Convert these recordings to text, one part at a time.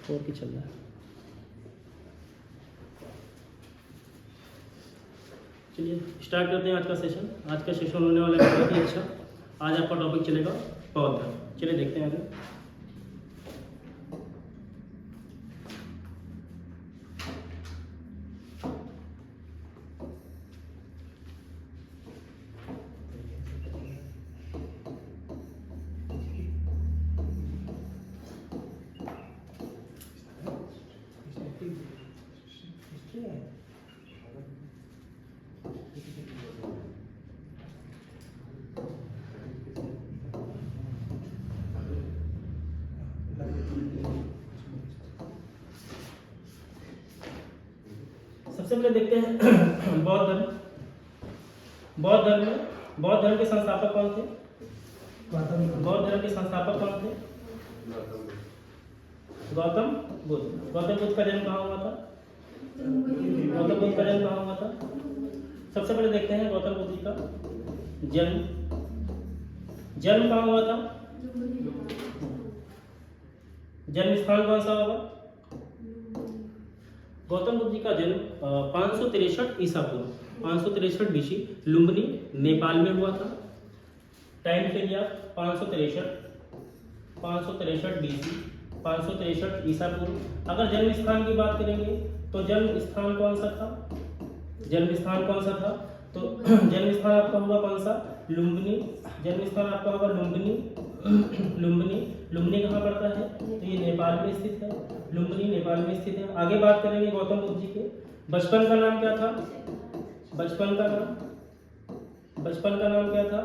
और क्या चल रहा है? चलिए स्टार्ट करते हैं आज का सेशन। आज का सेशन होने वाला है बहुत ही अच्छा। आज आपका टॉपिक चलेगा पौधा। चलिए देखते हैं आगे। सबसे पहले देखते हैं बौद्ध धर्म। बौद्ध धर्म के संस्थापक कौन थे? बौद्ध धर्म के संस्थापक कौन थे? गौतम बुद्ध। गौतम बुद्ध का जन्म कहाँ हुआ था? गौतम बुद्ध का जन्म कहाँ हुआ था? सबसे पहले देखते हैं गौतम बुद्ध जी का जन्म कहाँ हुआ था? जन्म स्थान कौन सा होगा? गौतम बुद्ध जी का जन्म 563 ईसा पूर्व 563 BC लुम्बिनी नेपाल में हुआ था। टाइम के लिए 563 BC 563 ईसा पूर्व। अगर जन्म स्थान की बात करेंगे तो जन्म स्थान कौन सा था? तो जन्म स्थान आपका होगा कौन सा? लुम्बिनी। जन्म स्थान आपका होगा लुम्बिनी कहाँ पड़ता है? तो ये नेपाल में स्थित है। लुम्बिनी नेपाल में स्थित है। आगे बात करेंगे गौतम बुद्ध जी के बचपन का नाम क्या था? बचपन का नाम क्या था?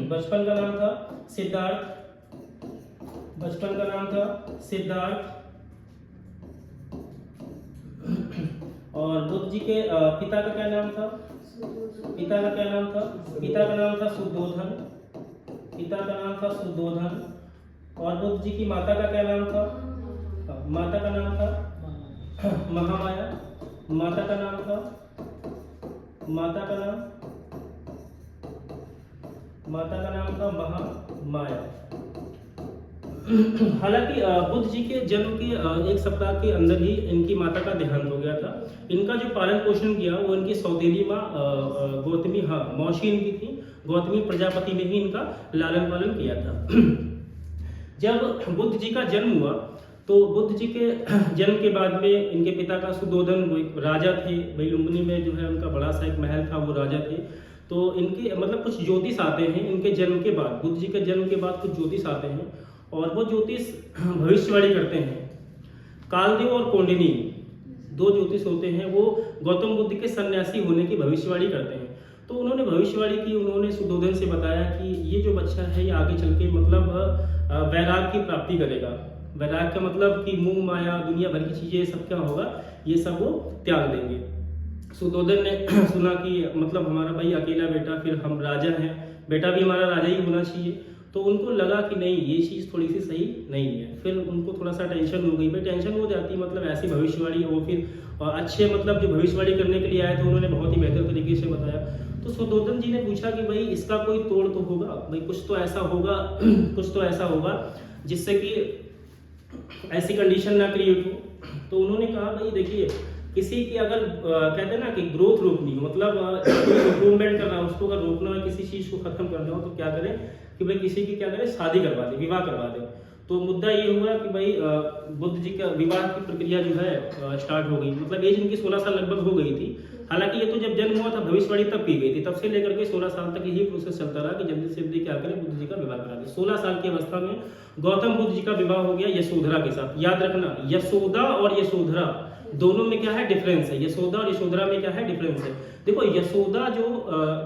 बचपन का नाम था सिद्धार्थ। बचपन का नाम था सिद्धार्थ। और बुद्ध जी के पिता का क्या नाम था? पिता का नाम था सुद्धोधन। और बुद्ध जी की माता का क्या नाम था? माता का नाम था महामाया। माता का नाम था महामाया। हालांकि बुद्ध जी के जन्म के 1 सप्ताह के अंदर ही इनकी माता का देहांत हो गया था। इनका जो पालन पोषण किया वो इनकी सौतेली माँ गौतमी, मौसी इनकी थी गौतमी प्रजापति ने ही इनका लालन पालन किया था। जब बुद्ध जी का जन्म हुआ तो बुद्ध जी के जन्म के बाद में इनके पिता का सुद्धोधन वो एक राजा थे। भाई लुम्बिनी में जो है उनका बड़ा सा एक महल था, वो राजा थे। तो इनके मतलब कुछ ज्योतिष आते हैं इनके जन्म के बाद, बुद्ध जी के जन्म के बाद कुछ ज्योतिष आते हैं और वो ज्योतिष भविष्यवाणी करते हैं। कालदेव और कौंडिनी 2 ज्योतिष होते हैं, वो गौतम बुद्ध के सन्यासी होने की भविष्यवाणी करते हैं। तो उन्होंने भविष्यवाणी की, उन्होंने सुद्धोधन से बताया कि ये जो बच्चा है ये आगे चल के मतलब वैराग की प्राप्ति करेगा। वैराग का मतलब कि मोह माया दुनिया भर की चीजें सब क्या होगा, ये सब वो त्याग देंगे। सुद्धोधन ने सुना कि मतलब हमारा भाई अकेला बेटा, फिर हम राजा हैं, बेटा भी हमारा राजा ही होना चाहिए। तो उनको लगा कि नहीं ये चीज़ थोड़ी सी सही नहीं है। फिर उनको थोड़ा सा टेंशन हो गई। भाई टेंशन हो जाती मतलब ऐसी भविष्यवाणी हो, फिर अच्छे मतलब जो भविष्यवाणी करने के लिए आए थे उन्होंने बहुत ही बेहतर तरीके से बताया। तो सुद्धोधन जी ने पूछा कि भाई इसका कोई तोड़ तो होगा, भाई कुछ तो ऐसा होगा जिससे कि ऐसी कंडीशन ना क्रिएट हो। तो उन्होंने कहा भाई देखिए किसी की अगर कहते हैं ना कि ग्रोथ रोकनी हो, मतलब इम्प्रूवमेंट करना हो, उसको अगर रोकना हो, किसी चीज़ को खत्म करना हो तो क्या करें कि भाई किसी की क्या करें, शादी करवा दे, विवाह करवा दे। तो मुद्दा ये हुआ कि भाई बुद्ध जी का विवाह की प्रक्रिया जो है स्टार्ट हो गई। मतलब एज इनकी 16 साल लगभग हो गई थी। हालांकि ये तो जब जन्म हुआ था भविष्यवाणी तब की गई थी, तब से लेकर के 16 साल तक यही प्रोसेस चलता रहा कि जल्दी से जल्दी क्या करें बुद्ध जी का विवाह करा दे। 16 साल की अवस्था में गौतम बुद्ध जी का विवाह हो गया यशोधरा के साथ। याद रखना यशोदा और यशोधरा दोनों में क्या है डिफरेंस है। यशोदा और यशोधरा में क्या है डिफरेंस है। देखो यशोदा जो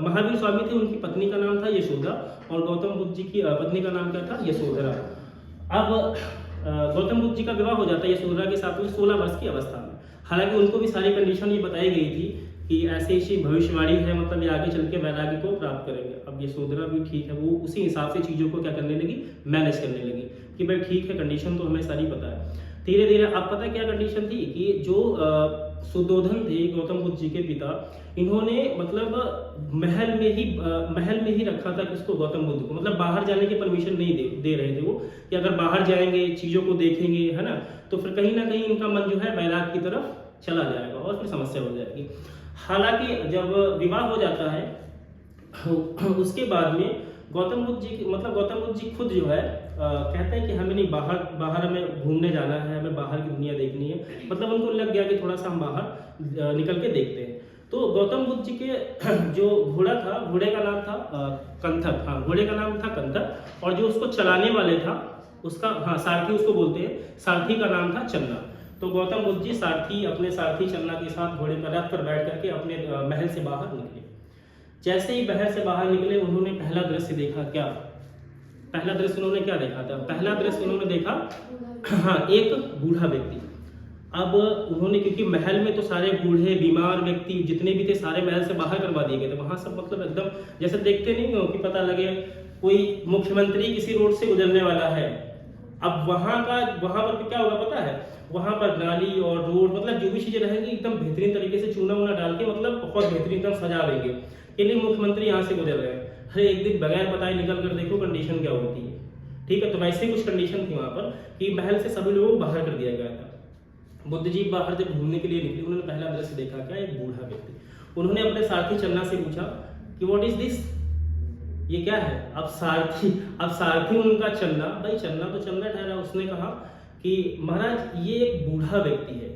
महावीर स्वामी थे उनकी पत्नी का नाम था यशोदा और गौतम बुद्ध जी की पत्नी का नाम क्या था यशोधरा। अब गौतम बुद्ध जी का विवाह हो जाता है यशोधरा के साथ में 16 वर्ष की अवस्था में। हालांकि उनको भी सारी कंडीशन ये बताई गई थी कि ऐसी ऐसी भविष्यवाणी है, मतलब ये आगे चल के वैराग्य को प्राप्त करेंगे। अब यशोधरा भी ठीक है, वो उसी हिसाब से चीज़ों को क्या करने लगी, मैनेज करने लगी कि भाई ठीक है कंडीशन तो हमें सारी पता है। धीरे धीरे अब पता क्या कंडीशन थी कि जो सुद्धोधन थे गौतम बुद्ध जी के पिता, इन्होंने मतलब महल में ही रखा था किसको, गौतम बुद्ध को। मतलब बाहर जाने की परमिशन नहीं दे रहे थे वो, कि अगर बाहर जाएंगे चीज़ों को देखेंगे, है ना, तो फिर कहीं ना कहीं इनका मन जो है वैराग की तरफ चला जाएगा और फिर समस्या हो जाएगी। हालांकि जब विवाह हो जाता है उसके बाद में गौतम बुद्ध जी खुद जो है कहते हैं कि हमें नहीं, बाहर हमें घूमने जाना है, हमें बाहर की दुनिया देखनी है। मतलब उनको लग गया कि थोड़ा सा हम बाहर निकल के देखते हैं। तो गौतम बुद्ध जी के जो घोड़ा था, घोड़े का नाम था कंथक, हाँ घोड़े का नाम था कंथक, और जो उसको चलाने वाले था उसका, हाँ सारथी उसको बोलते हैं, सारथी का नाम था चन्ना। तो गौतम बुद्ध जी अपने सारथी चन्ना के साथ घोड़े पर रथ पर बैठ करके अपने महल से बाहर निकले। जैसे ही महल से बाहर निकले उन्होंने पहला दृश्य देखा। क्या पहला दृश्य उन्होंने क्या देखा था? पहला दृश्य उन्होंने देखा, हाँ, एक बूढ़ा व्यक्ति। अब उन्होंने, क्योंकि महल में तो सारे बूढ़े बीमार व्यक्ति जितने भी थे सारे महल से बाहर करवा दिए गए थे। वहां सब मतलब एकदम जैसे देखते नहीं हो कि पता लगे कोई मुख्यमंत्री किसी रोड से गुजरने वाला है। अब वहां पर क्या होगा पता है? वहां पर नाली और रोड, मतलब जो भी चीजें रहेंगी एकदम बेहतरीन तरीके से चूना वूना डाल के, मतलब बहुत बेहतरीन एकदम सजा देंगे कि नहीं मुख्यमंत्री यहाँ से गुजर रहे हैं। अरे एक दिन बगैर बताए निकल कर देखो कंडीशन क्या होती है। ठीक है, तो वैसे ही कुछ कंडीशन थी वहां पर कि महल से सभी लोगों को बाहर कर दिया गया था। बुद्ध जी बाहर जब घूमने के लिए निकले, उन्होंने पहला दृश्य देखा क्या? एक बूढ़ा व्यक्ति। उन्होंने अपने सारथी चन्ना से पूछा कि व्हाट इज दिस, ये क्या है? अब सारथी उनका चन्ना, भाई चन्ना तो चन्ना ठहरा। उसने कहा कि महाराज ये एक बूढ़ा व्यक्ति है,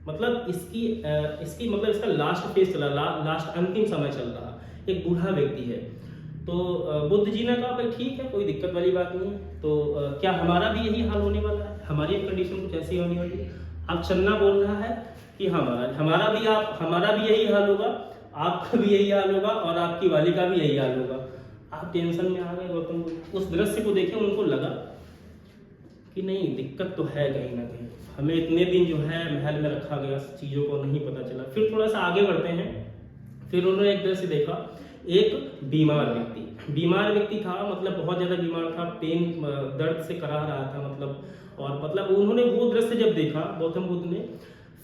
मतलब इसकी मतलब इसका लास्ट फेज चला, लास्ट अंतिम समय चल रहा, एक बूढ़ा व्यक्ति है। तो बुद्ध जी ने कहा भाई ठीक है, कोई दिक्कत वाली बात नहीं है। तो क्या हमारा भी यही हाल होने वाला है? हमारी कंडीशन कुछ ऐसी होने वाली है? अब चन्ना बोल रहा है कि हाँ महाराज, हमारा भी यही हाल होगा, आपका भी यही हाल होगा और आपकी वाली का भी यही हाल होगा। आप टेंशन में आ गए गौतम बुद्ध। उस दृश्य को देखे उनको लगा कि नहीं, दिक्कत तो है कहीं ना कहीं, हमें इतने दिन जो है महल में रखा गया, चीज़ों को नहीं पता चला। फिर थोड़ा सा आगे बढ़ते हैं। फिर उन्होंने एक दृश्य देखा, एक बीमार व्यक्ति था, मतलब बहुत ज़्यादा बीमार था, दर्द से कराह रहा था, मतलब उन्होंने वो दृश्य जब देखा गौतम बुद्ध ने,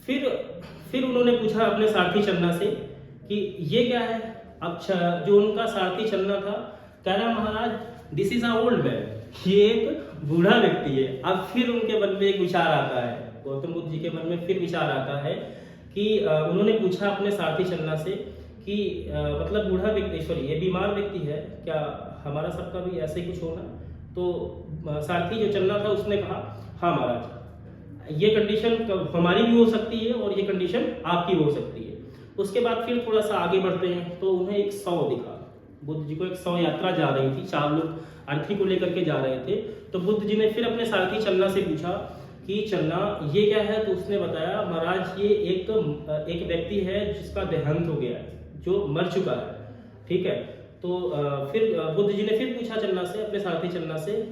फिर उन्होंने पूछा अपने सारथी चन्ना से कि ये क्या है? अच्छा, जो उनका सारथी चन्ना था कह रहा महाराज this is a old man, ये एक बूढ़ा व्यक्ति है। अब फिर उनके मन में एक विचार आता है, गौतम बुद्ध जी के मन में फिर विचार आता है कि उन्होंने पूछा अपने सारथी चन्ना से कि मतलब बूढ़ा व्यक्ति, सॉरी ये बीमार व्यक्ति है, क्या हमारा सबका भी ऐसे ही कुछ होना? तो सारथी जो चन्ना था उसने कहा हाँ महाराज, ये कंडीशन हमारी भी हो सकती है और ये कंडीशन आपकी हो सकती है। उसके बाद फिर थोड़ा सा आगे बढ़ते हैं तो उन्हें एक शव दिखा। बुद्ध जी को एक शव यात्रा जा रही थी, 4 लोग अर्थी को लेकर के जा रहे थे। तो बुद्ध जी ने फिर अपने सारथी चन्ना से पूछा कि चन्ना ये क्या है? तो उसने बताया महाराज ये एक व्यक्ति है जिसका देहांत हो गया है, जो मर चुका है। ठीक है, तो फिर बुद्ध जी ने फिर पूछा चन्ना से, अपने सारथी चन्ना से।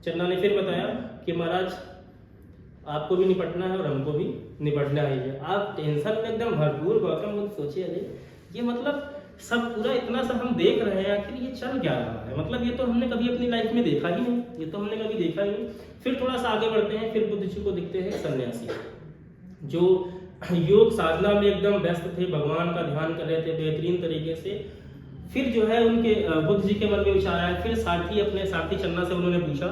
चन्ना ने फिर बताया कि महाराज आपको भी निपटना है और हमको भी निपटना ही है। आप टेंशन में एकदम भरपूर। गौतम बुद्ध सोचे अरे ये मतलब सब पूरा इतना सब हम देख रहे हैं, आखिर ये चल क्या रहा है? मतलब ये तो हमने कभी अपनी लाइफ में देखा ही नहीं, ये तो हमने कभी देखा ही नहीं। फिर थोड़ा सा आगे बढ़ते हैं। फिर बुद्ध जी को दिखते हैं सन्यासी, जो योग साधना में एकदम व्यस्त थे, भगवान का ध्यान कर रहे थे बेहतरीन तरीके से। फिर जो है उनके बुद्ध जी के मन में विचार आया। फिर अपने सारथी चन्ना से उन्होंने पूछा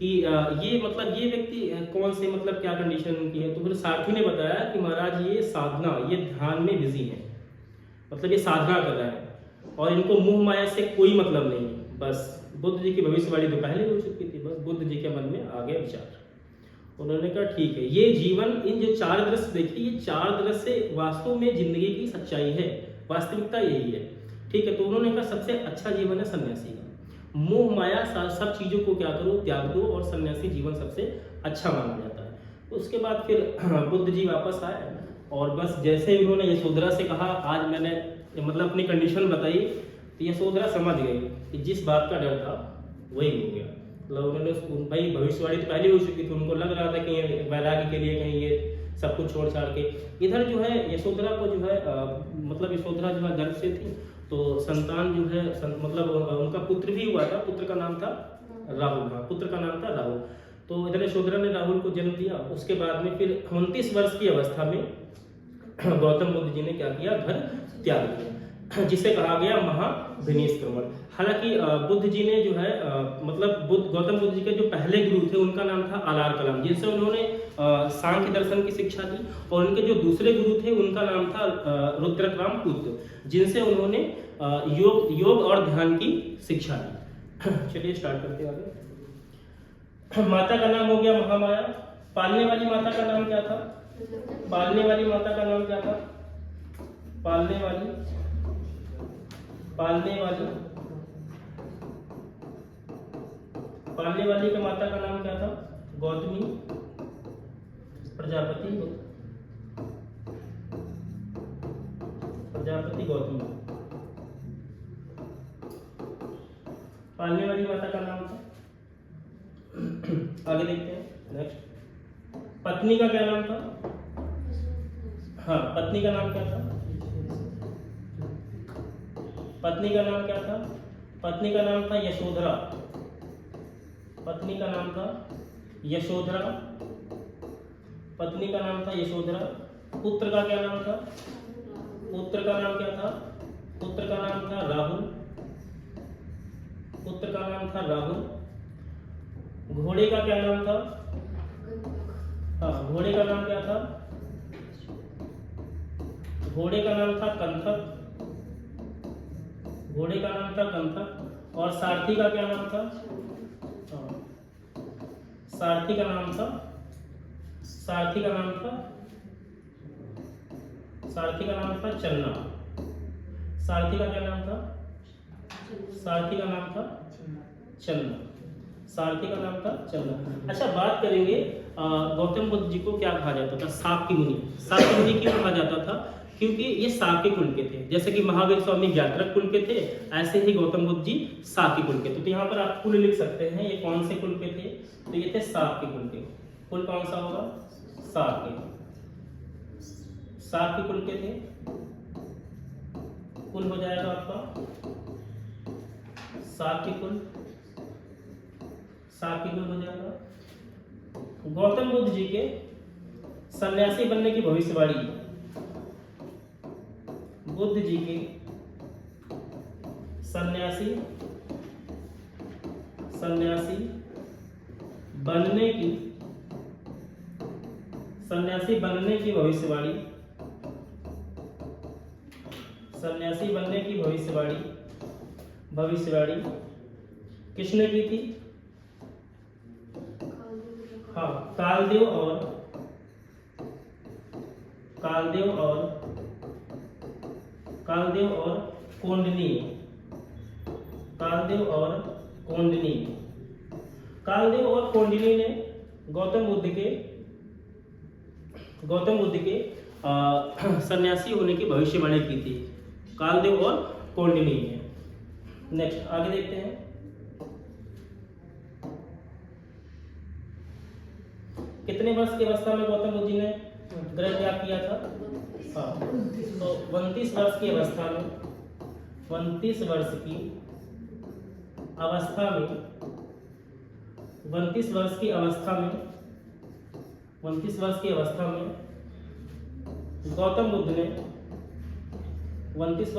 कि ये व्यक्ति कौन से, मतलब क्या कंडीशन उनकी है? तो फिर सारथी ने बताया कि महाराज ये साधना, ये ध्यान में बिजी है, मतलब ये साधना कर रहा है और इनको मोह माया से कोई मतलब नहीं है। बस बुद्ध जी की भविष्यवाणी तो पहले हो चुकी थी, बस बुद्ध जी के मन में आ गया विचार। उन्होंने कहा ठीक है, ये जीवन, इन जो 4 दृश्य देखिए, ये 4 दृश्य वास्तव में जिंदगी की सच्चाई है, वास्तविकता यही है। ठीक है, तो उन्होंने कहा सबसे अच्छा जीवन है सन्यासी का। मोह माया सब चीजों को क्या करो, त्याग दो, और सन्यासी जीवन सबसे अच्छा माना जाता है। उसके बाद फिर बुद्ध जी वापस आए और बस जैसे ही उन्होंने यशोधरा से कहा आज मैंने मतलब अपनी कंडीशन बताई, तो यशोधरा समझ गई कि जिस बात का डर था वही हो गया। मतलब उन्होंने भाई भविष्यवाणी तो पहले हो चुकी थी, उनको लग रहा था कि ये वैराग्य के लिए कहीं ये सब कुछ छोड़ छाड़ के इधर जो है यशोधरा को जो है मतलब यशोधरा जो है गर्भ से थी, तो संतान जो है मतलब उनका पुत्र भी हुआ था। पुत्र का नाम था राहुल, हाँ पुत्र का नाम था राहुल। तो इधर यशोधरा ने राहुल को जन्म दिया। उसके बाद में फिर 29 वर्ष की अवस्था में गौतम बुद्ध जी ने क्या किया, घर त्याग दिया, जिसे कहा गया महाविनिष्क्रमण। हालांकि बुद्ध जी ने जो है मतलब गौतम बुद्ध जी के जो पहले गुरु थे उनका नाम था अलार कलाम, जिनसे उन्होंने सांख्य दर्शन की शिक्षा दी, और उनके जो दूसरे गुरु थे उनका नाम था रुद्रक्राम पुत्र, जिनसे उन्होंने योग और ध्यान की शिक्षा दी। चलिए स्टार्ट करते हैं आगे। माता का नाम हो गया महामाया। पालने वाली माता का नाम क्या था? पालने वाली माता का नाम क्या था? पालने वाली के माता का नाम क्या था? गौतमी प्रजापति गौतमी। पालने वाली माता का नाम था। आगे देखते हैं नेक्स्ट। पत्नी का क्या नाम था? हाँ, पत्नी का नाम क्या था? पत्नी का नाम क्या था? पत्नी का नाम था यशोधरा। पत्नी का नाम था यशोधरा। पत्नी का नाम था यशोधरा। पुत्र का क्या नाम था? पुत्र का नाम क्या था? पुत्र का नाम था राहुल। पुत्र का नाम था राहुल। घोड़े का क्या नाम था? हाँ, घोड़े का नाम क्या था? घोड़े का नाम था कंथक। घोड़े का नाम था कंथक। और सारथी का क्या नाम था? सारथी का नाम था चन्ना। सारथी का क्या नाम था? सारथी का नाम था चन्ना। सारथी का नाम था चन्ना। अच्छा, बात करेंगे गौतम बुद्ध जी को क्या कहा जाता था? साक्य मुनि। साक्य मुनि क्यों कहा जाता था? क्योंकि ये साक्य कुल के थे। जैसे कि महावीर स्वामी व्यात्रक कुल के थे, ऐसे ही गौतम बुद्ध जी साक्य कुल के थे। तो यहाँ पर आप कुल लिख सकते हैं, ये कौन से कुल के थे? तो ये थे साक्य कुल के। कुल कौन सा होगा? साक्य कुल के थे। कुल हो जाएगा आपका साक्य कुल हो जाएगा। गौतम बुद्ध जी के सन्यासी बनने की भविष्यवाणी। बुद्ध जी के सन्यासी बनने की भविष्यवाणी। सन्यासी बनने की भविष्यवाणी किसने की थी? हाँ, कालदेव और कोंडनी। कालदेव और कोंडनी ने गौतम बुद्ध के सन्यासी होने की भविष्यवाणी की थी, कालदेव और कोंडनी ने। नेक्स्ट आगे देखते हैं। कितने वर्ष की अवस्था में गौतम बुद्ध जी ने गृह त्याग किया था? हाँ, तो 29 वर्ष की अवस्था में 29 वर्ष की अवस्था में गौतम बुद्ध ने 29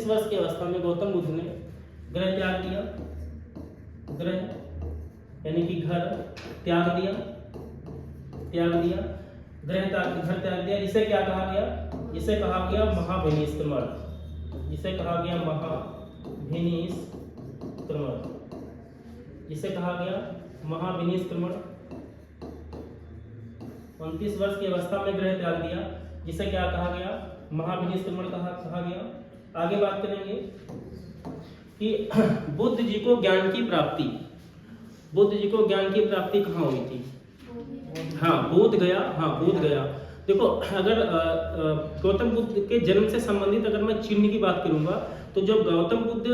वर्ष की अवस्था में गौतम बुद्ध ने गृह त्याग दिया। गृह यानी कि घर त्याग दिया। घर त्याग दिया। इसे क्या कहा गया? इसे कहा गया महाविनिष्क्रमण। 29 वर्ष की अवस्था में गृह त्याग दिया, जिसे क्या कहा गया? महाविनिष्क्रमण कहा गया। आगे बात करेंगे कि बुद्ध जी को ज्ञान की प्राप्ति कहाँ हुई थी? हाँ, बोध गया। देखो, अगर गौतम बुद्ध के जन्म से संबंधित अगर मैं चिन्ह की बात करूंगा, तो जब गौतम बुद्ध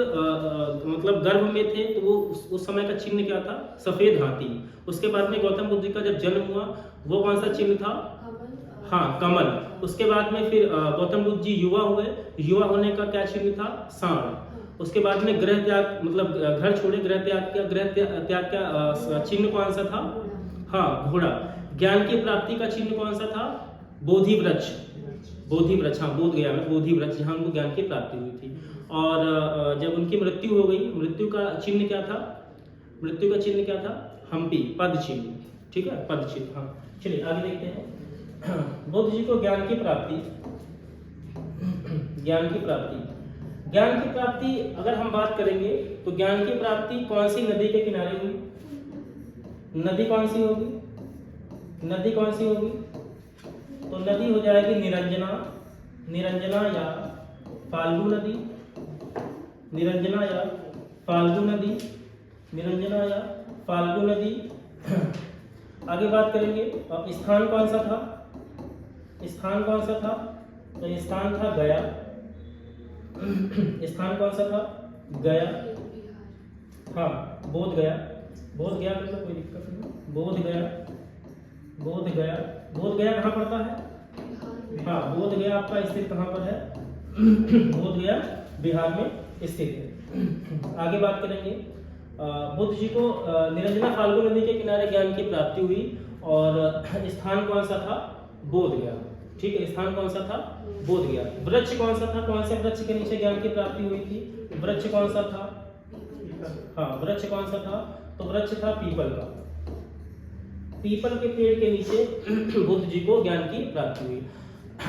मतलब गर्भ में थे, तो वो उस समय का चिन्ह क्या था? सफेद हाथी। उसके बाद में गौतम बुद्ध जी का जब जन्म हुआ, वो कौन सा चिन्ह था? हाँ, कमल। उसके बाद में फिर गौतम बुद्ध जी युवा हुए। युवा होने का क्या चिन्ह था? सांड। उसके बाद में गृह त्याग, मतलब घर छोड़े, गृह त्याग का चिन्ह कौन सा था? हाँ, घोड़ा। ज्ञान की प्राप्ति का चिन्ह कौन सा था? बोधि वृक्ष। बोधि वृक्ष, हाँ, बोध गया मैं, बोधि वृक्ष, जहाँ उनको ज्ञान की प्राप्ति हुई थी। और जब उनकी मृत्यु हो गई, मृत्यु का चिन्ह क्या था? मृत्यु का चिन्ह क्या था? हम्पी, पद चिन्ह। ठीक है, पद चिन्ह। हाँ, चलिए आगे देखते हैं। बुद्ध जी को ज्ञान की प्राप्ति, ज्ञान की प्राप्ति, ज्ञान की प्राप्ति अगर हम बात करेंगे तो ज्ञान की प्राप्ति कौन सी नदी के किनारे हुई? नदी कौन सी होगी? नदी कौन सी होगी? तो नदी हो जाएगी निरंजना, निरंजना या फाल्गु नदी, निरंजना या फाल्गु नदी, निरंजना या फाल्गु नदी। आगे बात करेंगे, अब स्थान कौन सा था? स्थान कौन सा था? तो स्थान था गया। स्थान कौन सा था? गया। हाँ, बोध गया, बोध गया मतलब कोई दिक्कत नहीं, बोध गया, बोध गया। बोध गया कहाँ पड़ता है? हाँ, बोध गया आपका स्थित कहाँ पर है? बोध गया बिहार में स्थित है। आगे बात करेंगे, बुद्ध जी को निरंजना फाल्गु नदी के किनारे ज्ञान की प्राप्ति हुई और स्थान कौन सा था? बोध गया। ठीक है, स्थान कौन सा था? बोध गया। वृक्ष कौन सा था? कौन से वृक्ष के नीचे ज्ञान की प्राप्ति हुई थी? वृक्ष कौन सा था? हाँ, वृक्ष कौन सा था? तो वृक्ष था पीपल का। पीपल के पेड़ के नीचे बुद्ध जी को ज्ञान की प्राप्ति हुई।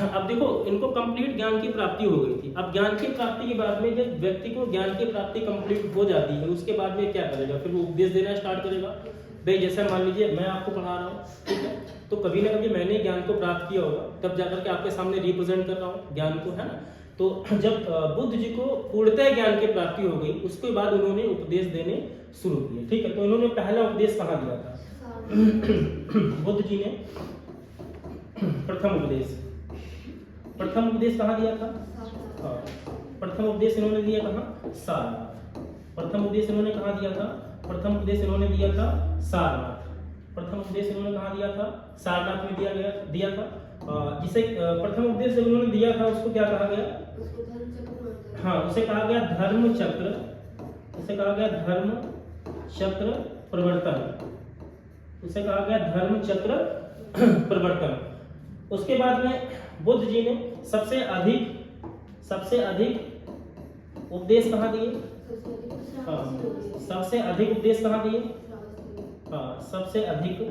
अब देखो, इनको कंप्लीट ज्ञान की प्राप्ति हो गई थी। अब ज्ञान की प्राप्ति के बाद में जब व्यक्ति को ज्ञान की प्राप्ति कंप्लीट हो जाती है, उसके बाद में क्या करेगा? फिर वो उपदेश देना स्टार्ट करेगा। भाई जैसा मान लीजिए मैं आपको पढ़ा रहा हूँ, ठीक है, तो कभी ना कभी मैंने ज्ञान को प्राप्त किया होगा, तब जाकर के आपके सामने रिप्रेजेंट कर रहा हूँ ज्ञान को, है ना। तो जब बुद्ध जी को पूर्णतः ज्ञान की प्राप्ति हो गई, उसके बाद उन्होंने उपदेश देने शुरू किए। ठीक है, तो इन्होंने पहला उपदेश कहाँ दिया था? बुद्ध जी ने प्रथम उपदेश, प्रथम उपदेश कहाँ दिया था? हाँ, प्रथम उपदेश इन्होंने दिया कहाँ? सारनाथ। प्रथम उपदेश इन्होंने कहाँ दिया था? प्रथम उपदेश इन्होंने दिया था सारनाथ। प्रथम उपदेश इन्होंने कहाँ दिया था? सारनाथ में दिया था। जिसे प्रथम उपदेश जब इन्होंने दिया था, उसको क्या कहा गया? हाँ, उसे कहा गया धर्म चक्र, उसे कहा गया धर्म चक्र प्रवर्तन, उसे कहा गया धर्म चक्र प्रवर्तन। उसके बाद में बुद्ध जी ने सबसे अधिक उपदेश कहाँ दिए? हाँ, सबसे अधिक उपदेश कहाँ दिए? हाँ, सबसे अधिक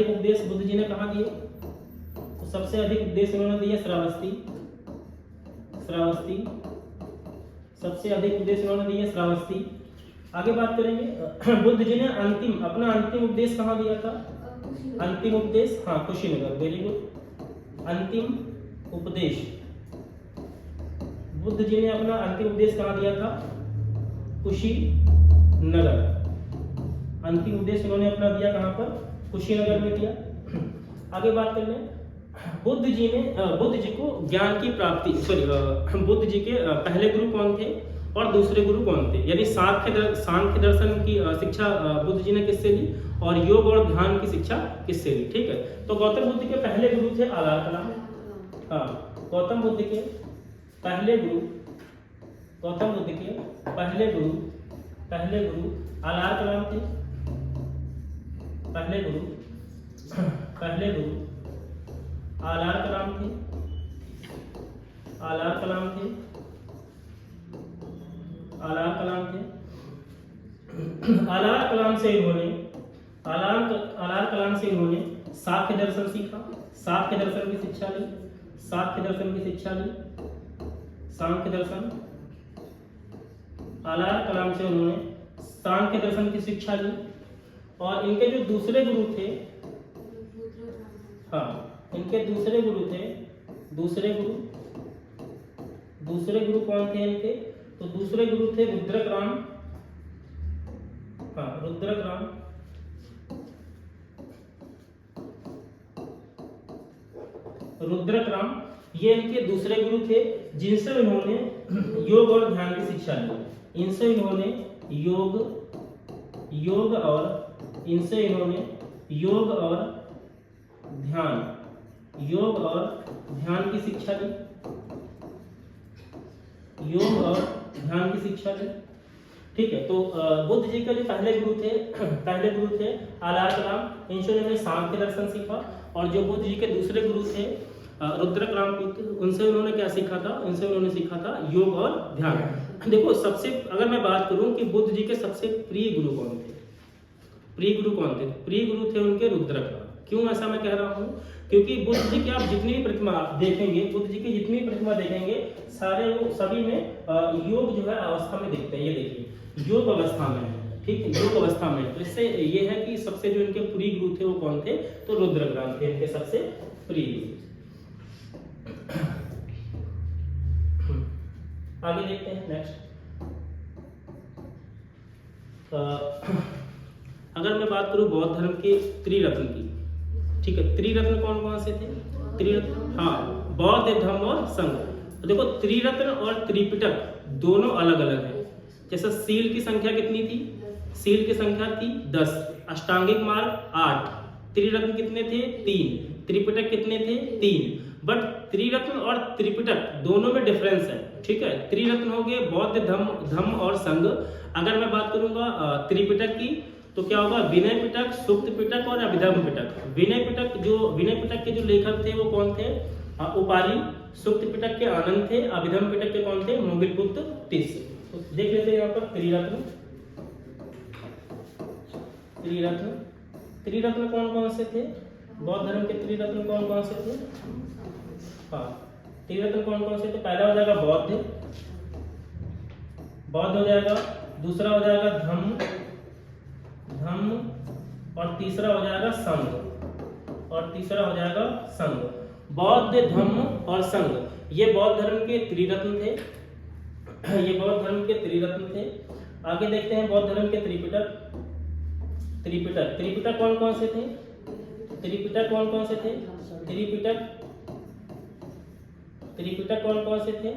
उपदेश बुद्ध जी ने कहाँ दिए? तो सबसे अधिक उपदेश उन्होंने दिए श्रावस्ती, श्रावस्ती, सबसे अधिक उपदेश उन्होंने दिए श्रावस्ती। आगे बात करेंगे, बुद्ध जी ने अपना अंतिम उपदेश कहाँ दिया था? अंतिम उपदेश, हाँ, कुशीनगर। Very good. अंतिम उपदेश, बुद्ध जी ने अपना अंतिम उपदेश कहाँ दिया था? कुशीनगर। अंतिम उपदेश उन्होंने अपना दिया कहाँ पर? कुशीनगर में दिया। आगे बात कर लें, बुद्ध जी को ज्ञान की प्राप्ति, बुद्ध जी के पहले गुरु कौन थे और दूसरे गुरु कौन थे? यानी सांख्य दर्शन की शिक्षा बुद्ध जी ने किससे ली और योग और ध्यान की शिक्षा किससे ली? ठीक है, तो गौतम बुद्ध के पहले गुरु थे आलार कलाम। हाँ, गौतम बुद्ध के पहले गुरु आलार कलाम थे। पहले गुरु आलार कलाम थे। आलार कलाम से इन्होंने सांख्य दर्शन सीखा, सांख्य दर्शन की शिक्षा ली। सांख्य दर्शन, आलार कलाम से उन्होंने सांख्य दर्शन की शिक्षा ली। और इनके जो दूसरे गुरु थे, हाँ, इनके दूसरे गुरु कौन थे इनके? तो दूसरे गुरु थे रुद्रक राम। ये इनके दूसरे गुरु थे, जिनसे इन्होंने योग और ध्यान की शिक्षा ली। इनसे इन्होंने योग और ध्यान की शिक्षा ली। ठीक है। तो बुद्ध जी के जो पहले गुरु थे आलार कलाम, इन्होंने सांख्य दर्शन सीखा। और जो बुद्ध जी के दूसरे गुरु थे रुद्रक रामतीर्थ, उनसे उन्होंने क्या सीखा था? उनसे उन्होंने सीखा था योग और ध्यान। देखो सबसे, अगर मैं बात करूं कि बुद्ध जी के सबसे प्रिय गुरु कौन थे, प्रिय गुरु कौन थे? प्रिय गुरु थे उनके रुद्रक। क्यों ऐसा मैं कह रहा हूँ? क्योंकि बुद्ध जी की आप जितनी भी प्रतिमा देखेंगे, बुद्ध जी की जितनी भी प्रतिमा देखेंगे, सारे वो सभी में योग जो है अवस्था में दिखते हैं। ये देखिए योग अवस्था में है, ठीक है, योग अवस्था में। तो इससे ये है कि सबसे जो इनके प्रिय गुरु थे वो कौन थे? तो रुद्रग्राम थे इनके सबसे प्रिय गुरु। आगे देखते हैं नेक्स्ट। अगर मैं बात करूं बौद्ध धर्म के त्रिरत्न की, ठीक है, त्रिरत्न कौन कौन से थे? त्रिरत्न, हाँ, बौद्ध धर्म और संघ। देखो त्रिरत्न और त्रिपिटक दोनों अलग अलग हैं। जैसे सील की संख्या कितनी थी? सील की संख्या थी 10, अष्टांगिक मार्ग 8, त्रिरत्न कितने थे? 3, त्रिपिटक कितने थे? 3। बट त्रिरत्न और त्रिपिटक दोनों में डिफरेंस है, ठीक है। त्रिरत्न हो गए बौद्ध धम्म और संघ। अगर मैं बात करूंगा त्रिपिटक की, तो क्या होगा? विनय पिटक, सुक्त पिटक और अभिधम्म पिटक। विनय पिटक के जो लेखक थे वो कौन थे? उपाली। सुक्त पिटक के आनंद थे। अभिधम्म पिटक के कौन थे? मोगिलपुत्र तीस। तो देख लेते हैं यहाँ पर त्रिरत्न कौन कौन से थे? बौद्ध धर्म के त्रिरत्न कौन कौन से थे? हाँ, त्रिरत्न कौन कौन से थे? पहला हो जाएगा बौद्ध हो जाएगा, दूसरा हो जाएगा धम्म, और तीसरा हो जाएगा संघ। बौद्ध धम्म और संघ, ये बौद्ध धर्म के त्रिरत्न थे। आगे देखते हैं बौद्ध धर्म के त्रिपिटक कौन कौन से थे? त्रिपिटक कौन कौन से थे?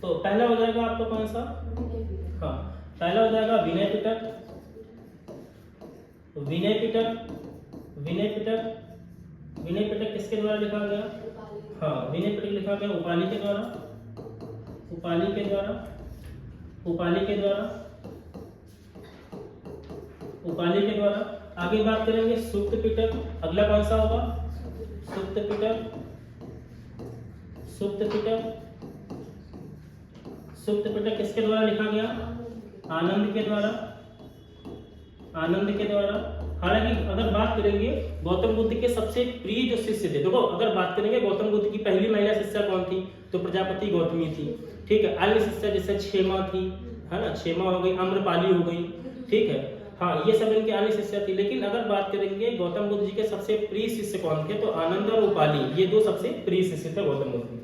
तो पहला हो जाएगा आपका कौन सा? हाँ, पहला हो जाएगा विनय पिटक किसके द्वारा लिखा गया? हाँ, विनय पिटक लिखा गया उपाली के द्वारा। आगे बात करेंगे सुक्त पिटक। अगला कौन सा होगा? सुक्त पिटक किसके द्वारा लिखा गया? आनंद के द्वारा। हालांकि अगर बात करेंगे गौतम बुद्ध के सबसे प्रिय जो शिष्य थे, देखो अगर बात करेंगे गौतम बुद्ध की पहली महिला शिष्या कौन थी? तो प्रजापति गौतमी थी, ठीक है। अन्य शिष्या जैसे क्षेमा थी, है ना, क्षेमा हो गई, आम्रपाली हो गई, ठीक है। हाँ, ये सब इनके अन्य शिष्या थी। लेकिन अगर बात करेंगे गौतम बुद्ध जी के सबसे प्रिय शिष्य कौन थे? तो आनंद और उपाली, ये दो सबसे प्रिय शिष्य थे गौतम बुद्ध के।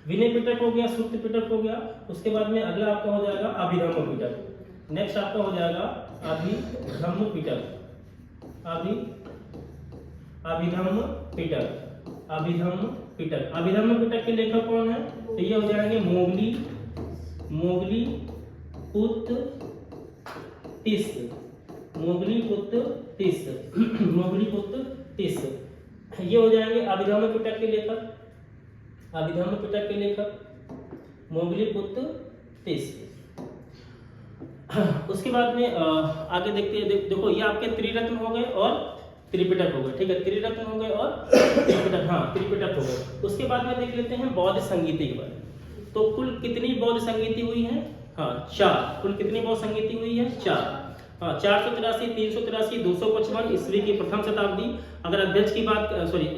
विनय पिटक हो गया, सुक्त पिटक हो गया। उसके बाद में अगला आपका हो जाएगा अभिधम्म पिटक। नेक्स्ट आपका हो जाएगा अभिधम्म पिटक। अभिधम्म पिटक के लेखक कौन है? तो ये हो जाएंगे मोगली पुत्र तीस। ये हो जाएंगे अभिधम्म पिटक के लेखक मोगली पुत्र तीस। उसके बाद में आगे देखते हैं। देखो ये आपके त्रिरत्न हो गए और त्रिपिटक हो गए, ठीक है। त्रिरत्न हो गए और त्रिपिटक हो गए। उसके बाद में देख लेते हैं बौद्ध संगीति के बारे। तो कुल कितनी बौद्ध संगीति हुई है? हाँ, 4। कुल कितनी बौद्ध संगीति हुई है? 4। हाँ, 483, 383, 255 ईस्वी की प्रथम शताब्दी। अगर अध्यक्ष की बात,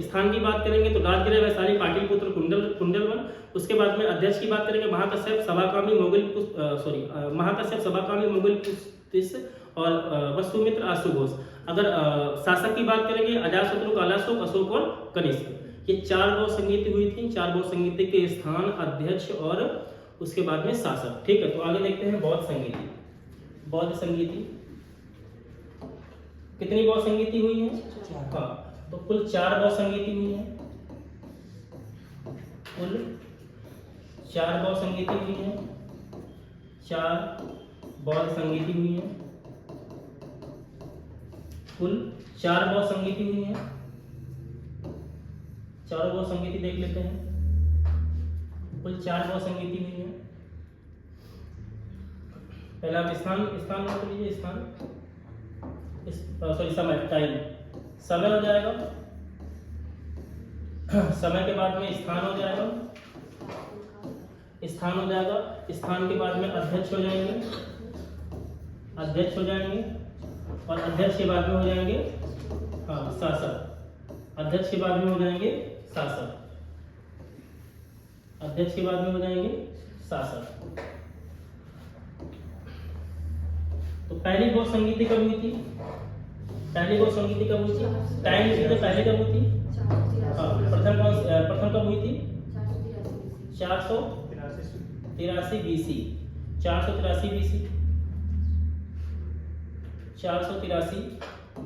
स्थान की बात करेंगे तो राजगृह वैशाली पाटलिपुत्र कुंडलवन। उसके बाद में अध्यक्ष की बात करेंगे महाकश्यप सभाकामी मोगलपुतिस और वसुमित्र आशुघोष। अगर शासक की बात करेंगे अजातशत्रु, कालाशोक, अशोक और कनिष्क। ये 4 बौद्ध संगीति हुई थी। 4 बौद्ध संगीति के स्थान, अध्यक्ष और उसके बाद में शासक, ठीक है। तो आगे देखते हैं बौद्ध संगीति कितनी बौद्ध संगीति हुई है? हाँ, तो कुल 4 बौद्ध संगीति हुई है। कुल 4 बौद्ध संगीति हुई है। 4 बौद्ध संगीति हुई है। कुल 4 बौद्ध संगीति हुई है। 4 बौद्ध संगीति देख लेते हैं। कुल 4 बौद्ध संगीति हुई है। पहला आप स्थान नोट लीजिए, स्थान, सॉरी समय, टाइम, समय हो जाएगा। समय के बाद में स्थान हो जाएगा, स्थान हो जाएगा। स्थान के बाद में अध्यक्ष हो जाएंगे, अध्यक्ष हो जाएंगे, और अध्यक्ष के बाद में हो जाएंगे शासक, अध्यक्ष के बाद में हो जाएंगे शासक, अध्यक्ष के बाद में हो जाएंगे शासक। तो पहली गौ संगीति कब हुई थी? पहली गौ संगीति कब हुई थी? टाइम लिखी तो पहली कब हुई थी? प्रथम कब हुई थी? 483 BC, 483 BC, 483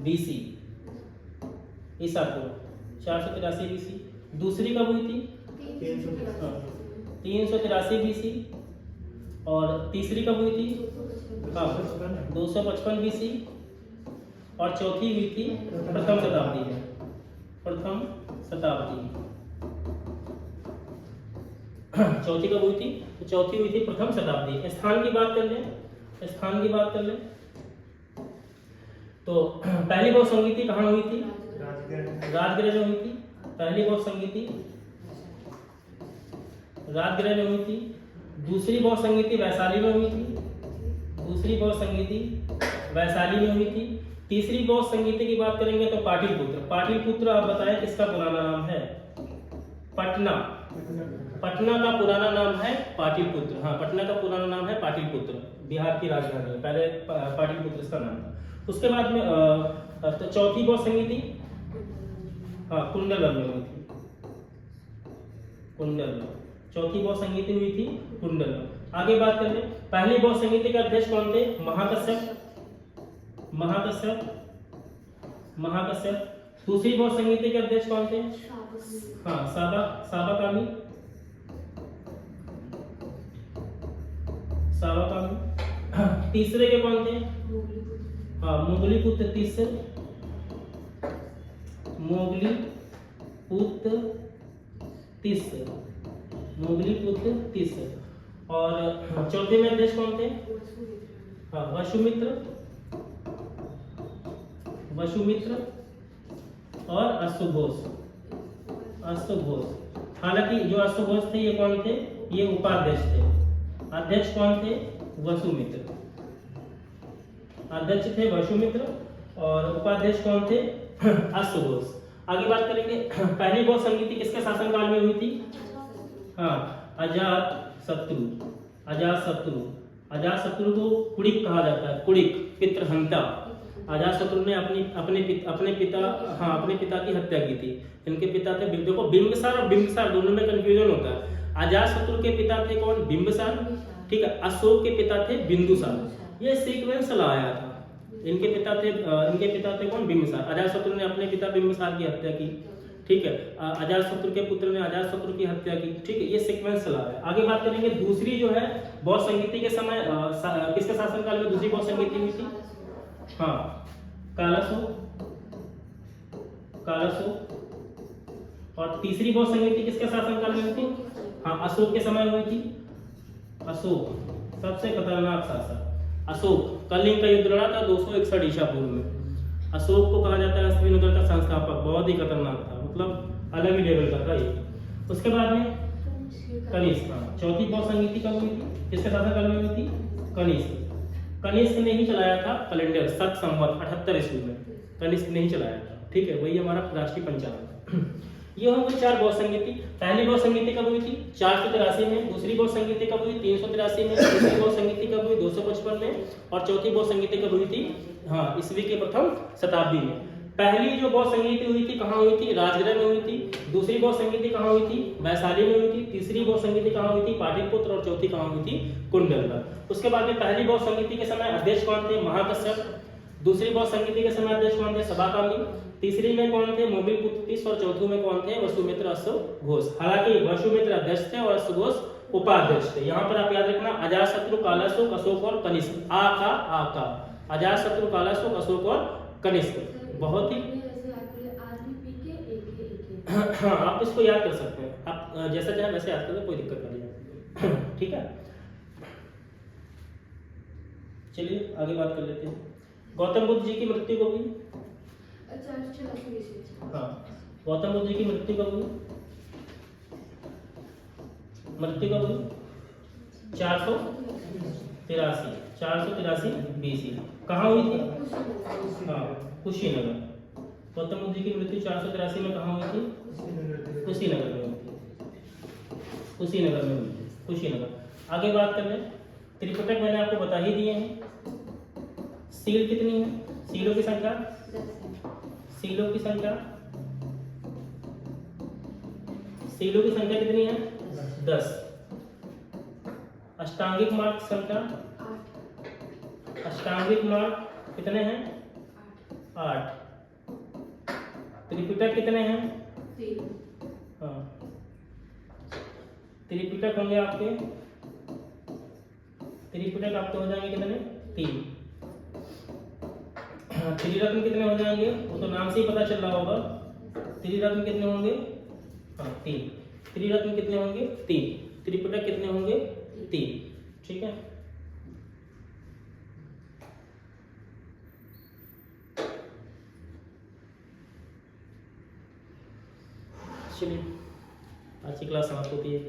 BC ईसा पूर्व, 483 BC। दूसरी कब हुई थी? 383 BC। और तीसरी कब हुई थी? 255 BC। और चौथी हुई थी प्रथम शताब्दी में, प्रथम शताब्दी। चौथी कब हुई थी? तो चौथी हुई थी प्रथम शताब्दी। स्थान की बात कर लें, स्थान की बात कर लें तो पहली गौ संगीति कहाँ हुई थी? राजगृह में हुई थी। पहली गौ संगीति राजगृह में हुई थी। दूसरी गौ संगीति वैशाली में हुई थी, दूसरी गौ संगीति वैशाली में हुई थी। तीसरी गौ संगीति की बात करेंगे तो पाटलिपुत्र। पाटलिपुत्र आप बताएं किसका पुराना नाम है? पटना, पटना का पुराना नाम है पाटलिपुत्र। हाँ, पटना का पुराना नाम है पाटलिपुत्र, बिहार की राजधानी है। पहले पाटलिपुत्र इसका नाम था। उसके बाद में तो चौथी गौ संगीति कुंडलम में हुई थी, कुंडलम। चौथी गौ संगीति हुई थी कुंडलम। आगे बात कर ले, पहली गौ संगीति के अध्यक्ष कौन थे? महाकश्यप, महाकश्यप, महाकश्यप। दूसरी गौ संगीति के अध्यक्ष कौन थे? साबाकामी, साबाकामी। तीसरे के कौन थे? मोगलीपुत्र तीसरे, मोगलीपुत्र तीसरे, मोगलीपुत्र तीसरे। और चौथे में अध्यक्ष कौन थे? वसुमित्र, वसुमित्र और अश्वघोष, अश्वघोष। हालांकि जो अश्वघोष थे ये कौन थे? ये उपाध्यक्ष थे। अध्यक्ष कौन थे? वसुमित्र। अध्यक्ष थे वसुमित्र और उपाध्यक्ष कौन थे? अश्वघोष। आगे बात करेंगे, पहली गौ संगीति किसके शासनकाल में हुई थी? अजातशत्रु, अजातशत्रु। अजातशत्रु को कुड़िक कहा जाता है, कुड़िक, पितृहंता। अजातशत्रु ने अपने पिता की हत्या की थी। इनके पिता थे, देखो बिंबिसार और बिंबिसार दोनों में कंफ्यूजन होता है। अजातशत्रु के पिता थे कौन? बिंबिसार, ठीक है। अशोक के पिता थे बिंदुसार। ये सीक्वेंस लाया था। इनके पिता थे कौन? बिंबिसार। अजातशत्रु ने अपने पिता बिंबिसार की हत्या की, ठीक है। अजातशत्रु के पुत्र ने अजातशत्रु की हत्या की, ठीक है। ये सीक्वेंस चला है। आगे बात करेंगे, दूसरी जो है गौ संगीति के समय किसके शासनकाल में दूसरी गौ संगीति हुई थी? कालासो। और तीसरी गौ संगीति किसके शासनकाल में हुई थी? अशोक के समय हुई थी। अशोक सबसे खतरनाक शासक। अशोक कलिंग का युद्ध लड़ा था 261 ईसा पूर्व में। अशोक को कहा जाता है अश्विनी नगर का संस्थापक। बहुत ही खतरनाक था, मतलब अलग ही लेवल का था ये। उसके बाद में कनिष्क। चौथी गौ संगीति कब हुई थी? किसके शासनकाल में हुई थी? कनिष्क। कनिष्क ने ही चलाया था कैलेंडर, शक संवत 78 ईस्वी में कनिष्क ने ही चलाया था, ठीक है। वही हमारा राष्ट्रीय पंचांग। ये हो गई 4 गौ संगीति। पहली गौ संगीति कब हुई थी? 483 में। दूसरी गौ संगीति कब हुई? 383 में। तीसरी गौ संगीति कब हुई? 255 में। और चौथी गौ संगीति कब हुई थी? ईस्वी के प्रथम शताब्दी में। पहली जो गौ संगीति हुई थी कहाँ हुई थी? राजगृह में हुई थी। दूसरी गौ संगीति कहाँ हुई थी? वैशाली में हुई थी। तीसरी गौ संगीति कहाँ हुई थी? पाटलिपुत्र। और चौथी कहाँ हुई थी? कुंडलगढ़। उसके बाद में पहली गौ संगीति के समय अध्यक्ष कौन थे? महाकश्यप। दूसरी गौ संगीति के समय अध्यक्ष कौन थे? सबाकामी। तीसरी में कौन थे? मोगलीपुत्र तीस। और चौथी में कौन थे? वसुमित्र, अश्वघोष। हालांकि वसुमित्र अध्यक्ष थे और अश्वघोष उपाध्यक्ष थे। यहाँ पर आप याद रखना, अजातशत्रु, कालाशोक, अशोक और कनिष्क। आका अजातशत्रु, कालाशोक, अशोक और कनिष्क। बहुत ही हाँ, आप इसको याद कर सकते हैं। आप जैसा चाहे वैसे याद करें, कोई दिक्कत नहीं है, ठीक है। चलिए आगे बात कर लेते हैं। गौतम बुद्ध जी की मृत्यु कब हुई? हाँ, गौतम बुद्ध जी की मृत्यु कब हुई? मृत्यु कब हुई? 483 BC। कहाँ हुई थी? हाँ, कुशीनगर। गौतम बुद्ध जी की मृत्यु 483 में कहाँ हुई थी? कुशीनगर में हुई थी। कुशीनगर में हुई थी, कुशीनगर। आगे बात कर लें, त्रिपिटक मैंने आपको बता ही दिए हैं। सील कितनी है? सीलों की संख्या, सीलों की संख्या, सीलों की संख्या कितनी है? 10। अष्टांगिक मार्ग संख्या, अष्टांगिक मार्ग कितने हैं? 8। त्रिपिटक कितने हैं? 3। हाँ, त्रिपिटक होंगे आपके, त्रिपिटक आपके हो जाएंगे कितने? 3। त्रिरत्न कितने हो जाएंगे? वो तो नाम से ही पता चल रहा होगा। त्रिरत्न कितने होंगे? हाँ, 3। त्रिरत्न कितने होंगे? 3। त्रिपिटक कितने होंगे? 3। ठीक है। चलिए आज की क्लास समाप्त होती है।